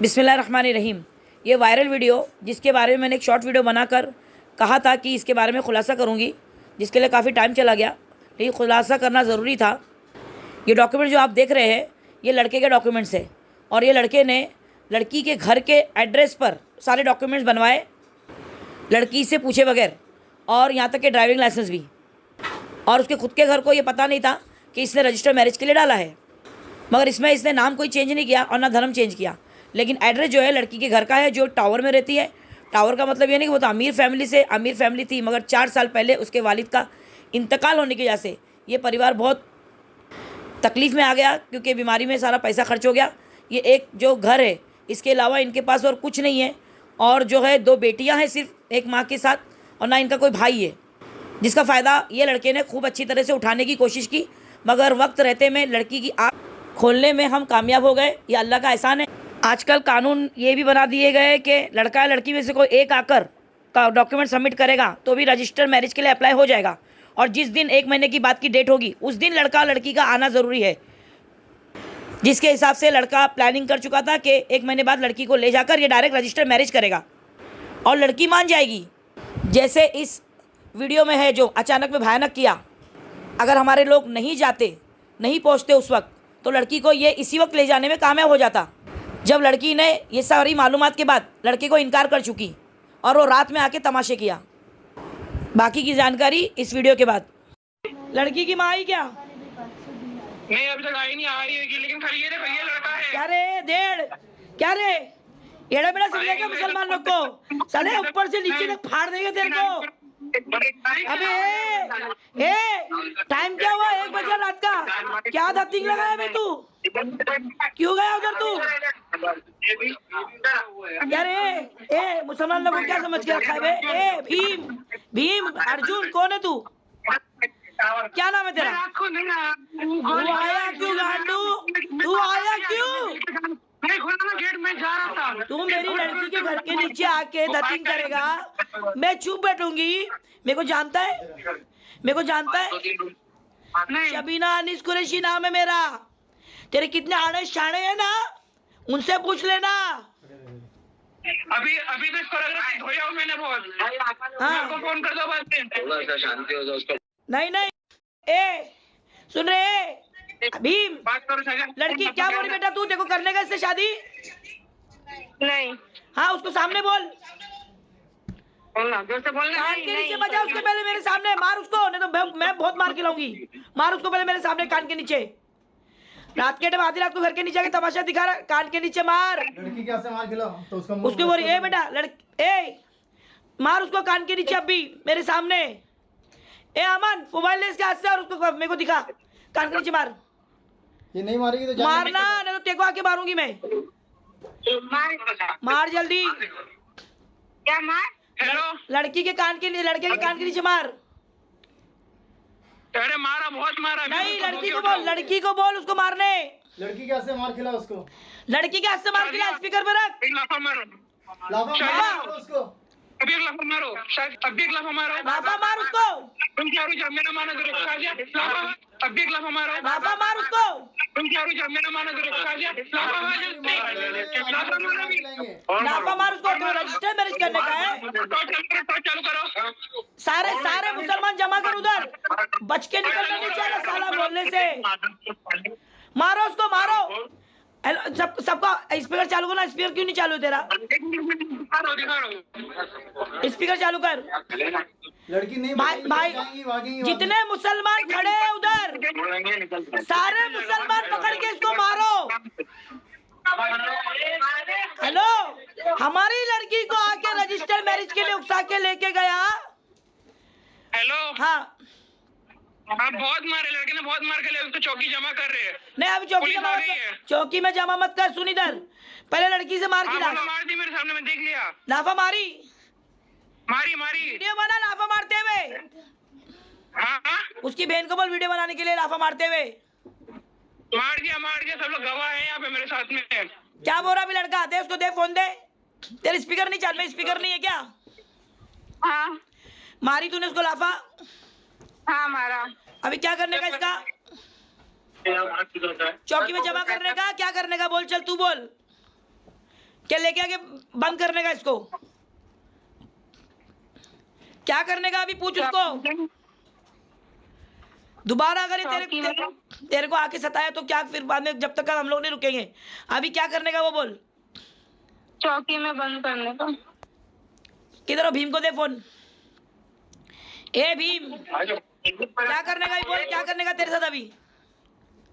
बिस्मिल्लाहिर्रहमानिर्रहीम। ये viral video जिसके बारे में मैंने एक शॉर्ट वीडियो बनाकर कहा था कि इसके बारे में ख़ुलासा करूँगी, जिसके लिए काफ़ी टाइम चला गया, लेकिन ख़ुलासा करना ज़रूरी था। ये डॉक्यूमेंट जो आप देख रहे हैं ये लड़के के डॉक्यूमेंट्स है और ये लड़के ने लड़की के घर के एड्रेस पर सारे डॉक्यूमेंट्स बनवाए, लड़की से पूछे बगैर, और यहाँ तक कि ड्राइविंग लाइसेंस भी। और उसके खुद के घर को ये पता नहीं था कि इसने रजिस्टर मैरिज के लिए डाला है, मगर इसमें इसने नाम कोई चेंज नहीं किया और ना धर्म चेंज किया। लेकिन एड्रेस जो है लड़की के घर का है, जो टावर में रहती है। टावर का मतलब ये नहीं कि वो तो अमीर फैमिली थी, मगर 4 साल पहले उसके वालिद का इंतकाल होने की वजह से ये परिवार बहुत तकलीफ़ में आ गया, क्योंकि बीमारी में सारा पैसा खर्च हो गया। ये एक जो घर है, इसके अलावा इनके पास और कुछ नहीं है। और जो है 2 बेटियां हैं सिर्फ एक माँ के साथ, और ना इनका कोई भाई है, जिसका फ़ायदा ये लड़के ने खूब अच्छी तरह से उठाने की कोशिश की, मगर वक्त रहते में लड़की की आँख खोलने में हम कामयाब हो गए। ये अल्लाह का एहसान है। आजकल कानून ये भी बना दिए गए कि लड़का या लड़की में से कोई एक आकर का डॉक्यूमेंट सबमिट करेगा तो भी रजिस्टर मैरिज के लिए अप्लाई हो जाएगा। और जिस दिन 1 महीने की बाद की डेट होगी उस दिन लड़का लड़की का आना ज़रूरी है, जिसके हिसाब से लड़का प्लानिंग कर चुका था कि 1 महीने बाद लड़की को ले जाकर ये डायरेक्ट रजिस्टर मैरिज करेगा और लड़की मान जाएगी। जैसे इस वीडियो में है जो अचानक में भयानक किया। अगर हमारे लोग नहीं जाते, नहीं पहुँचते उस वक्त, तो लड़की को ये इसी वक्त ले जाने में कामयाब हो जाता, जब लड़की ने ये सारी मालूमात के बाद लड़के को इनकार कर चुकी और वो रात में आके तमाशे किया। बाकी की जानकारी इस वीडियो के बाद। लड़की की माँ आई क्या? नहीं, अभी तक आई नहीं, आ रही है, लेकिन खरीदे भैया लड़का है। क्या रे डेढ़, क्या रे एड़ा बेड़ा समझा क्या मुसलमान लोग को? साले ऊपर से नीचे तक फाड़ देंगे तेरे को। अबे ए टाइम क्या हुआ? 1 बजा रात का। क्या धतिंग लगाया बे तू? क्यों गया उधर तू? यार ए मुसलमान लोगों को क्या समझ के रखा है बे? ए भीम भीम अर्जुन कौन है तू? क्या नाम है तेरा? तू आया क्यों गांडू? तू आया क्यों? गेट में जा रहा था। तू मेरी लड़की के घर के नीचे आके धतिंग करेगा, मैं चुप बैठूंगी? मेरे को जानता है, मेरे को जानता है। शबीना अनीस कुरैशी नाम है मेरा। तेरे कितने आड़े शाणे हैं ना, उनसे पूछ लेना। अभी तो इस पर अगर धोया हूं मैंने बहुत। हाँ मेरे को फोन कर दो बस। थोड़ा सा शांति हो जाओ उसको। नहीं ए सुन रहे भीम, लड़की क्या बोली बेटा तू? देखो करने का इससे शादी? नहीं। हाँ उसको सामने बोल, बोलना जोर से बोलना। कान के नीचे बजा उसके पहले मेरे सामने। मार उसको, नहीं तो मैं बहुत मार खिलाऊंगी। मार उसको पहले मेरे सामने कान के नीचे। रात के टाइम आधी रात को घर के नीचे आके तमाशा दिखा रहा, कान के नीचे मार। लड़की क्या से मार खिलाओ तो उसको बोल ए बेटा मार उसको कान के नीचे अभी मेरे सामने। ए अमन मोबाइल ले इसके हाथ से और उसको मेरे को दिखा, कान के नीचे मार। ये नहीं मारेगी तो मारना, नहीं तो तेको आके मारूंगी मैं। मार जल्दी। क्या मार? हेलो, लड़के के कान के नीचे मार। अरे मारा, बहुत मारा। नहीं लड़की को बोल उसको मारने। लड़की क्या से मार खिलाओ उसको। लड़की के हाथ से मार खिला, स्पीकर पे रख। एक लाफा मारो, लाफा मारो उसको। अभी एक लाफा मारो, अभी एक लाफा मारो। लाफा मार उसको। तुम क्या रुझा मेरा माना तो रुक जा। अभी एक लाफा मारो। लाफा मार उसको। तुम क्या रुझा मेरा माना तो रुक जा। लाफा मार लाफा मार उसको। तो रजिस्टर मैरिज करने का है। टॉर्च चालू करो। सारे मुसलमान जमा कर उधर, बच के निकलना नहीं चाहिए साला बोलने से। मारो उसको, मारो। हेलो सबका स्पीकर चालू करना। स्पीकर क्यों नहीं चालू है तेरा? स्पीकर चालू कर। लड़की नहीं भाई जितने मुसलमान खड़े हैं उधर, सारे मुसलमान पकड़ के इसको मारो। हेलो, हमारी लड़की को आके रजिस्टर मैरिज के लिए उकसा के लेके गया। हेलो, हाँ आप बहुत मारे, लड़के ने बहुत मार के ले, उसको चौकी जमा कर रहे हैं। नहीं अभी चौकी में जमा मत कर। सुन इधर, पहले लड़की से मार खिला। मार दी मेरे सामने, मैं देख लिया। लाफा मारी वीडियो बना लाफा मारते हुए। हाँ उसकी बहन को बोल वीडियो बनाने के लिए लाफा मारते हुए। मार दिया, सब लोग गवाह हैं यहाँ पे मेरे साथ में। क्या बोल रहा अभी लड़का? दे उसको, दे फोन दे। तेरे स्पीकर नहीं चालू? स्पीकर नहीं है क्या? हाँ मारी तूने उसको लाफा? हाँ मारा। अभी क्या करने का इसका? चौकी में जमा करने का? क्या करने का? बोल चल तू बोल। क्या लेके आके बंद करने का इसको? क्या करने का? अभी पूछ उसको। दोबारा अगर ये तेरे को आके सताया तो क्या फिर बाद में, जब तक हम लोग नहीं रुकेंगे। अभी क्या करने का वो बोल। चौकी में बंद करने का। किधर हो? भीम को दे फोन। ए भीम, क्या करने का? बोल क्या करने का तेरे साथ अभी?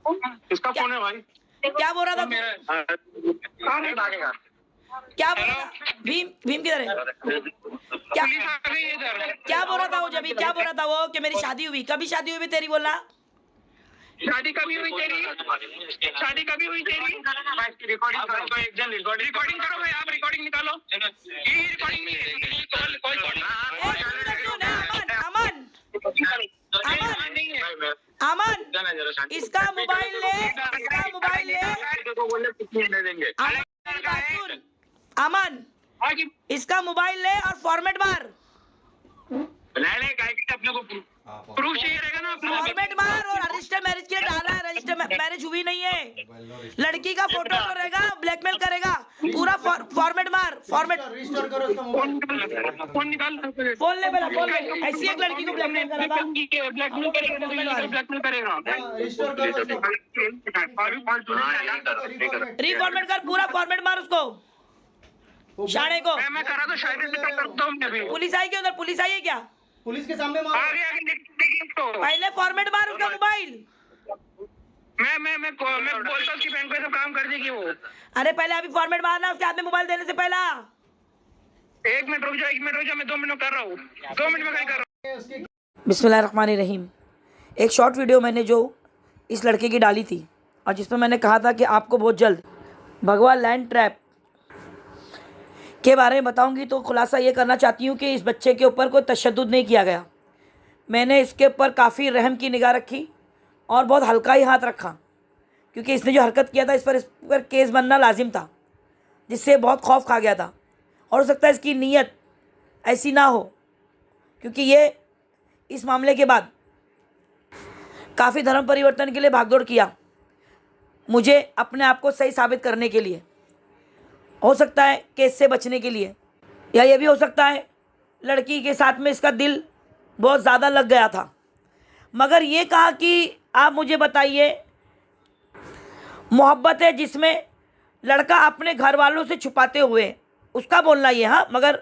किसका फोन है भाई? क्या बोल रहा था? क्या बोल रहा था? भीम किधर है? क्या बोल रहा था वो? जब क्या बोल रहा था वो कि मेरी शादी हुई? कभी शादी हुई तेरी? बोला शादी कभी हुई तेरी? शादी कभी हुई तेरी? रिकॉर्डिंग करो भाई, आप रिकॉर्डिंग निकालो। ये रिकॉर्डिंग नहीं है। अमन, इसका मोबाइल ले। अमन, इसका मोबाइल ले और फॉर्मेट मार। अपने को प्रूफ चाहिए रहेगा ना। फॉर्मेट मार। और रजिस्टर मैरिज के लिए डाला है। रजिस्टर मैरिज हुई नहीं है। लड़की का फोटो तो रहेगा, ब्लैकमेल करेगा। पूरा फॉर्मेट मार। फॉर्मेट रजिस्टर करो उसका मोबाइल। फोन निकाल। फोन ले पहले, फोन ले। ऐसी एक लड़की को ब्लैकमेल करा था। ब्लैकमेल करेगा। रजिस्टर करो उसका। रीफॉर्मेट कर, पूरा फॉर्मेट मार उसको, शाणे को। मैं करा तो शायद से करता हूँ अभी। पुलिस आई क्या उधर? पुलिस आई है क्या? पुलिस के सामने मारो। आगे पहले फॉर्मेट मार उसका मोबाइल। मैं बोलता हूँ उसकी बहन को, सब काम कर देगी वो। अरे पहले अभी फॉर्मेट मारना उसके हाथ में मोबाइल देने से पहला। 1 मिनट रुक जाओ, मैं 2 मिनट कर रहा हूँ। 2 मिनट में कर रहा हूँ। बिस्मिल्लाहिर्रहमानिर्रहीम। एक शॉर्ट वीडियो मैंने जो इस लड़के की डाली थी और जिसमें मैंने कहा था कि आपको बहुत जल्द भगवा लैंड ट्रैप के बारे में बताऊंगी, तो खुलासा ये करना चाहती हूँ कि इस बच्चे के ऊपर कोई तशद्दुद नहीं किया गया। मैंने इसके ऊपर काफ़ी रहम की निगाह रखी और बहुत हल्का ही हाथ रखा, क्योंकि इसने जो हरकत किया था इस पर केस बनना लाजिम था, जिससे बहुत खौफ खा गया था। और हो सकता है इसकी नीयत ऐसी ना हो, क्योंकि ये इस मामले के बाद काफ़ी धर्म परिवर्तन के लिए भागदौड़ किया, मुझे अपने आप को सही साबित करने के लिए। हो सकता है केस से बचने के लिए, या ये भी हो सकता है लड़की के साथ में इसका दिल बहुत ज़्यादा लग गया था। मगर ये कहा कि आप मुझे बताइए, मोहब्बत है जिसमें लड़का अपने घर वालों से छुपाते हुए, उसका बोलना ये। हाँ, मगर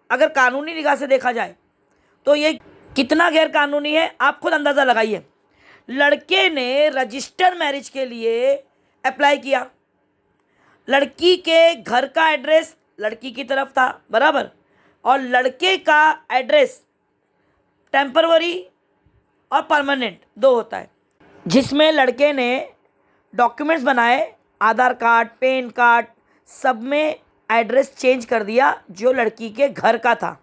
अगर कानूनी निगाह से देखा जाए तो ये कितना गैर कानूनी है आप खुद अंदाज़ा लगाइए। लड़के ने रजिस्टर मैरिज के लिए अप्लाई किया। लड़की के घर का एड्रेस लड़की की तरफ था, बराबर, और लड़के का एड्रेस टेम्परवरी और परमानेंट 2 होता है, जिसमें लड़के ने डॉक्यूमेंट्स बनाए, आधार कार्ड, पैन कार्ड, सब में एड्रेस चेंज कर दिया जो लड़की के घर का था।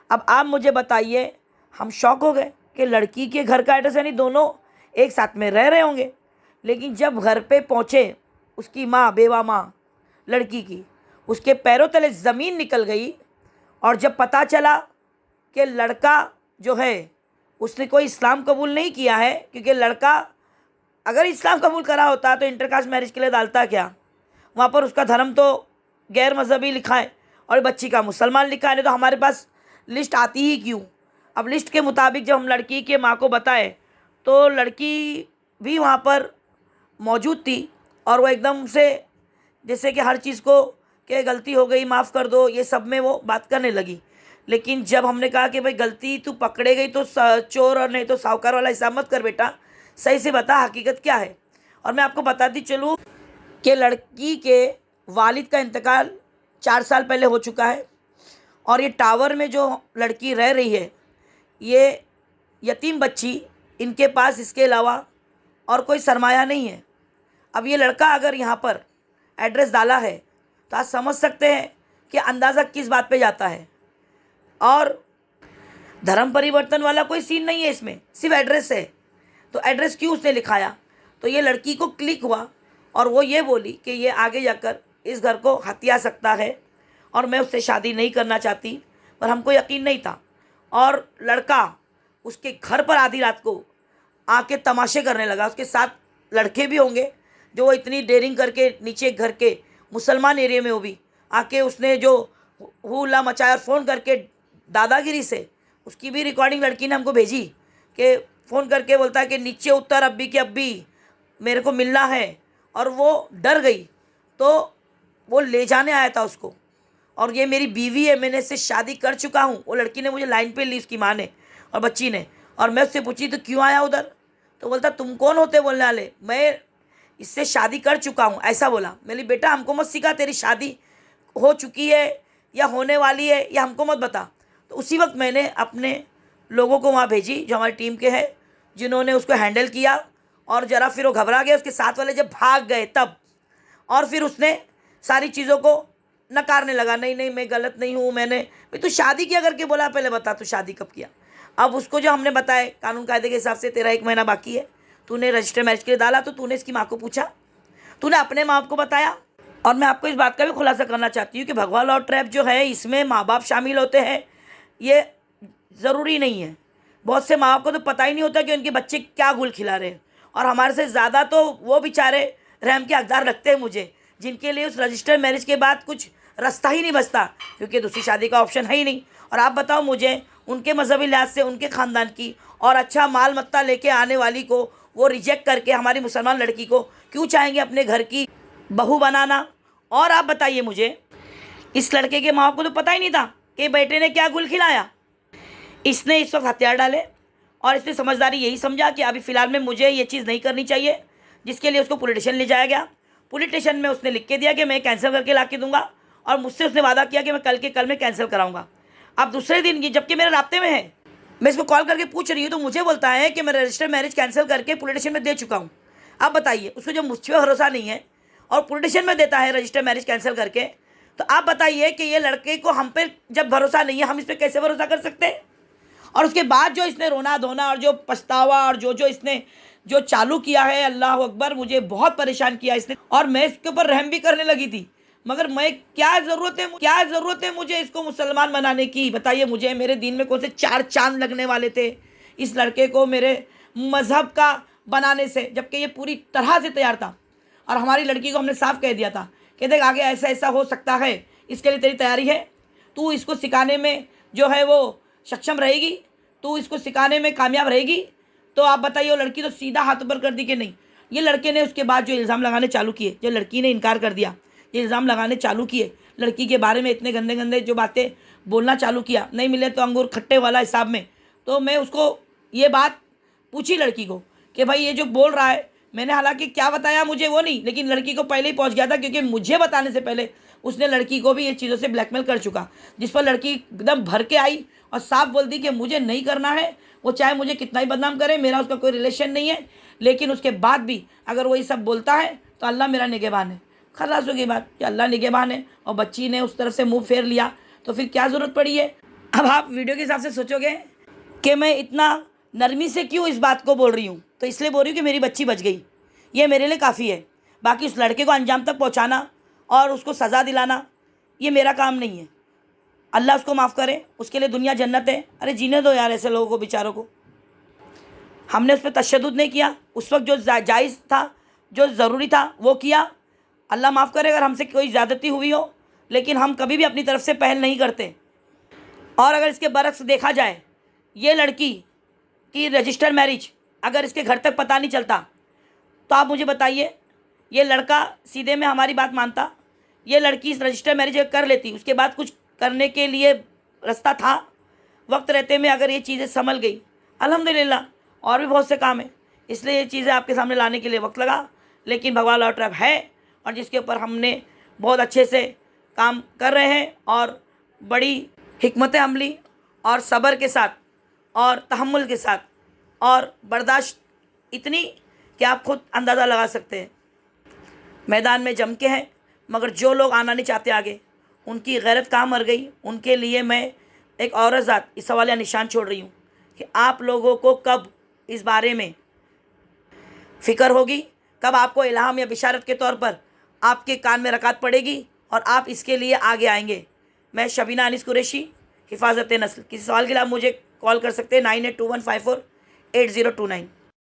अब आप मुझे बताइए, हम शॉक हो गए कि लड़की के घर का एड्रेस, यानी दोनों एक साथ में रह रहे होंगे। लेकिन जब घर पे पहुँचे, उसकी माँ, बेवा माँ लड़की की, उसके पैरों तले ज़मीन निकल गई। और जब पता चला कि लड़का जो है उसने कोई इस्लाम कबूल नहीं किया है, क्योंकि लड़का अगर इस्लाम कबूल करा होता तो इंटरकास्ट मैरिज के लिए डालता क्या? वहाँ पर उसका धर्म तो गैर मजहबी लिखा है और बच्ची का मुसलमान लिखा है, नहीं तो हमारे पास लिस्ट आती ही क्यों? अब लिस्ट के मुताबिक जब हम लड़की के माँ को बताए तो लड़की भी वहाँ पर मौजूद थी और वो एकदम से जैसे कि हर चीज़ को कि गलती हो गई, माफ़ कर दो, ये सब में वो बात करने लगी। लेकिन जब हमने कहा कि भाई गलती तू पकड़े गई तो चोर और नहीं तो साहूकार वाला हिसाब मत कर बेटा, सही से बता हकीकत क्या है। और मैं आपको बताती चलूँ कि लड़की के वालिद का इंतकाल 4 साल पहले हो चुका है और ये टावर में जो लड़की रह रही है ये यतीम बच्ची, इनके पास इसके अलावा और कोई सरमाया नहीं है। अब ये लड़का अगर यहाँ पर एड्रेस डाला है तो आप समझ सकते हैं कि अंदाज़ा किस बात पे जाता है। और धर्म परिवर्तन वाला कोई सीन नहीं है इसमें, सिर्फ एड्रेस है। तो एड्रेस क्यों उसने लिखाया? तो ये लड़की को क्लिक हुआ और वो ये बोली कि ये आगे जाकर इस घर को हथिया सकता है और मैं उससे शादी नहीं करना चाहती, पर हमको यकीन नहीं था। और लड़का उसके घर पर आधी रात को आके तमाशे करने लगा। उसके साथ लड़के भी होंगे जो वो इतनी डेयरिंग करके नीचे घर के मुसलमान एरिया में वो भी आके उसने जो हुला मचाया और फ़ोन करके दादागिरी से, उसकी भी रिकॉर्डिंग लड़की ने हमको भेजी कि फ़ोन करके बोलता है कि नीचे उतर अब्बी की अब्बी, मेरे को मिलना है। और वो डर गई तो वो ले जाने आया था उसको। और ये मेरी बीवी है, मैंने इससे शादी कर चुका हूँ। वो लड़की ने मुझे लाइन पे ली, उसकी माँ ने और बच्ची ने। और मैं उससे पूछी तो क्यों आया उधर, तो बोलता तुम कौन होते बोलने वाले, मैं इससे शादी कर चुका हूँ, ऐसा बोला। मेरी बेटा हमको मत सिखा, तेरी शादी हो चुकी है या होने वाली है या हमको मत बता। तो उसी वक्त मैंने अपने लोगों को वहाँ भेजी जो हमारी टीम के हैं, जिन्होंने उसको हैंडल किया। और ज़रा फिर वो घबरा गया, उसके साथ वाले जब भाग गए तब, और फिर उसने सारी चीज़ों को नकारने लगा, नहीं नहीं मैं गलत नहीं हूँ, मैंने भाई तू शादी किया करके बोला, पहले बता तू शादी कब किया। अब उसको जो हमने बताया कानून कायदे के हिसाब से तेरा 1 महीना बाकी है, तूने रजिस्टर मैरिज के लिए डाला, तो तूने इसकी माँ को पूछा, तूने अपने माँ को बताया। और मैं आपको इस बात का भी खुलासा करना चाहती हूँ कि भगवा लॉ ट्रैप जो है इसमें माँ बाप शामिल होते हैं, ये ज़रूरी नहीं है। बहुत से माँ बाप को तो पता ही नहीं होता कि उनके बच्चे क्या गुल खिला रहे हैं। और हमारे से ज़्यादा तो वो बेचारे रहम के हकदार लगते हैं मुझे, जिनके लिए उस रजिस्टर मैरिज के बाद कुछ रास्ता ही नहीं बचता, क्योंकि दूसरी शादी का ऑप्शन है ही नहीं। और आप बताओ मुझे, उनके मजहबी लिहाज से उनके ख़ानदान की और अच्छा माल मत्ता लेके आने वाली को वो रिजेक्ट करके हमारी मुसलमान लड़की को क्यों चाहेंगे अपने घर की बहू बनाना। और आप बताइए मुझे, इस लड़के के माँ बाप को तो पता ही नहीं था कि बेटे ने क्या गुल खिलाया। इसने इस वक्त हथियार डाले और इसने समझदारी यही समझा कि अभी फ़िलहाल में मुझे ये चीज़ नहीं करनी चाहिए, जिसके लिए उसको पुलिस स्टेशन ले जाया गया। पुलिस स्टेशन में उसने लिख के दिया कि मैं कैंसिल करके ला के दूंगा, और मुझसे उसने वादा किया कि मैं कल के कल में कैंसिल कराऊंगा। अब दूसरे दिन ये जबकि मेरे राब्ते में है, मैं इसको कॉल करके पूछ रही हूँ तो मुझे बोलता है कि मैं रजिस्टर मैरिज कैंसिल करके पुलिस स्टेशन में दे चुका हूँ। अब बताइए, उसको जब मुझ पर भरोसा नहीं है और पुलिस स्टेशन में देता है रजिस्टर मैरिज कैंसिल करके, तो आप बताइए कि ये लड़के को हम पे जब भरोसा नहीं है, हम इस पर कैसे भरोसा कर सकते हैं। और उसके बाद जो इसने रोना धोना और जो पछतावा और जो इसने जो चालू किया है, अल्लाह अकबर, मुझे बहुत परेशान किया इसने। और मैं इसके ऊपर रहम भी करने लगी थी, मगर मैं क्या ज़रूरत है मुझे इसको मुसलमान बनाने की, बताइए मुझे। मेरे दिन में कौन से 4 चांद लगने वाले थे इस लड़के को मेरे मज़हब का बनाने से, जबकि ये पूरी तरह से तैयार था। और हमारी लड़की को हमने साफ कह दिया था कि देख आगे ऐसा ऐसा हो सकता है, इसके लिए तेरी तैयारी है, तू इसको सिखाने में जो है वो सक्षम रहेगी, तू इसको सिखाने में कामयाब रहेगी। तो आप बताइए, वो लड़की तो सीधा हाथ ऊपर कर दी कि नहीं। ये लड़के ने उसके बाद जो इल्ज़ाम लगाने चालू किए, जो लड़की ने इनकार कर दिया, ये इल्ज़ाम लगाने चालू किए लड़की के बारे में, इतने गंदे गंदे जो बातें बोलना चालू किया, नहीं मिले तो अंगूर खट्टे वाला हिसाब में। तो मैं उसको ये बात पूछी लड़की को कि भाई ये जो बोल रहा है, मैंने हालांकि क्या बताया मुझे वो नहीं, लेकिन लड़की को पहले ही पहुंच गया था, क्योंकि मुझे बताने से पहले उसने लड़की को भी ये चीज़ों से ब्लैकमेल कर चुका, जिस पर लड़की एकदम भर के आई और साफ बोल दी कि मुझे नहीं करना है, वो चाहे मुझे कितना ही बदनाम करे, मेरा उसका कोई रिलेशन नहीं है। लेकिन उसके बाद भी अगर वो ये सब बोलता है तो अल्लाह मेरा निगहबान है। खलास हो गई बात कि अल्लाह निगहबान है, और बच्ची ने उस तरफ से मुंह फेर लिया, तो फिर क्या ज़रूरत पड़ी है। अब आप वीडियो के हिसाब से सोचोगे कि मैं इतना नरमी से क्यों इस बात को बोल रही हूँ, तो इसलिए बोल रही हूँ कि मेरी बच्ची बच गई, ये मेरे लिए काफ़ी है। बाकी उस लड़के को अंजाम तक पहुँचाना और उसको सज़ा दिलाना ये मेरा काम नहीं है। अल्लाह उसको माफ़ करे, उसके लिए दुनिया जन्नत है। अरे जीने दो यार ऐसे लोगों को, बेचारों को। हमने उस पर तशद्दुद नहीं किया, उस वक्त जो जायज़ था, जो ज़रूरी था वो किया। अल्लाह माफ़ करे अगर हमसे कोई ज़्यादती हुई हो, लेकिन हम कभी भी अपनी तरफ से पहल नहीं करते। और अगर इसके बरक्स देखा जाए, ये लड़की की रजिस्टर मैरिज अगर इसके घर तक पता नहीं चलता, तो आप मुझे बताइए, ये लड़का सीधे में हमारी बात मानता, ये लड़की रजिस्टर मैरिज कर लेती, उसके बाद कुछ करने के लिए रास्ता था, वक्त रहते में अगर ये चीज़ें संभल गई, अल्हम्दुलिल्लाह। और भी बहुत से काम है, इसलिए ये चीज़ें आपके सामने लाने के लिए वक्त लगा। लेकिन भगवा लॉ ट्रैप है, और जिसके ऊपर हमने बहुत अच्छे से काम कर रहे हैं, और बड़ी हिकमत अमली और सब्र के साथ और तहम्मुल के साथ और बर्दाश्त इतनी कि आप खुद अंदाज़ा लगा सकते हैं। मैदान में जम के हैं, मगर जो लोग आना नहीं चाहते आगे, उनकी गैरत कहाँ मर गई। उनके लिए मैं एक और ज़ात इस सवाल या निशान छोड़ रही हूँ कि आप लोगों को कब इस बारे में फ़िक्र होगी, कब आपको इल्हाम या बिशारत के तौर पर आपके कान में रकात पड़ेगी और आप इसके लिए आगे आएंगे। मैं शबीना अनीस कुरैशी, हिफाजत नस्ल। किसी सवाल के लिए आप मुझे कॉल कर सकते हैं 9821548029।